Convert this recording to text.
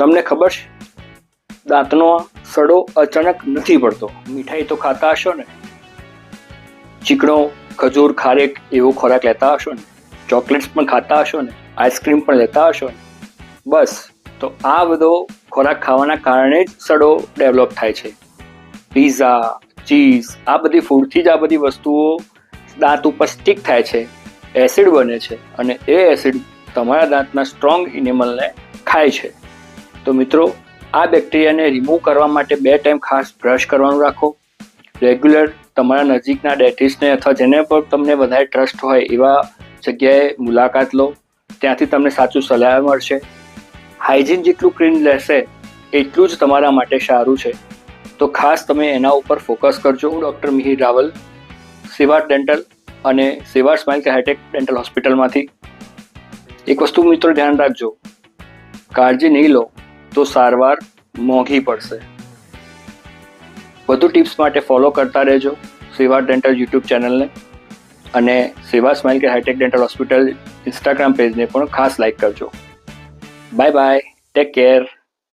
તમને ખબર છે, દાંતનો સડો અચાનક નથી પડતો. મીઠાઈ તો ખાતા હશો ને, ચીકણો, ખજૂર, ખારેક એવો ખોરાક લેતા હશો ને, ચોકલેટ્સ પણ ખાતા હશો ને, આઈસ્ક્રીમ પણ લેતા હશો ને. બસ, તો આ બધો ખોરાક ખાવાના કારણે જ સડો ડેવલપ થાય છે. પીઝા, ચીઝ, આ બધી ફૂડથી જ આ બધી વસ્તુઓ દાંત ઉપર સ્ટિક થાય છે, એસિડ બને છે અને એ એસિડ તમારા દાંતના સ્ટ્રોંગ ઇનેમલને ખાય છે. તો મિત્રો, આ બેક્ટેરિયાને રિમૂવ કરવા માટે 2 ટાઈમ ખાસ બ્રશ કરવાનું રાખો. રેગ્યુલર તમારા નજીકના ડેન્ટિસ્ટને અથવા જેને પર તમને વધારે ટ્રસ્ટ હોય એવા જગ્યાએ મુલાકાત લો. ત્યાંથી તમને સાચું સલાહ મળશે. હાઇજીન જેટલું ક્લીન રહેશે એટલું જ તમારા માટે સારું છે. તો ખાસ તમે એના ઉપર ફોકસ કરજો. હું ડૉક્ટર મિહિર રાવલ, સેવાર્ટ ડેન્ટલ અને સેવાર્ટ સ્માઇલ હાઈટેક ડેન્ટલ હોસ્પિટલમાંથી. એક વસ્તુ મિત્રો ધ્યાન રાખજો, કાળજી નહીં લો તો સારવાર મોંઘી પડશે. વધુ ટિપ્સ માટે ફોલો કરતા રહેજો સેવાર્ટ ડેન્ટલ યુટ્યુબ ચેનલને અને સેવાર્ટ smile hi tech dental hospital Instagram પેજને પણ ખાસ લાઇક કરજો. Bye bye, take care.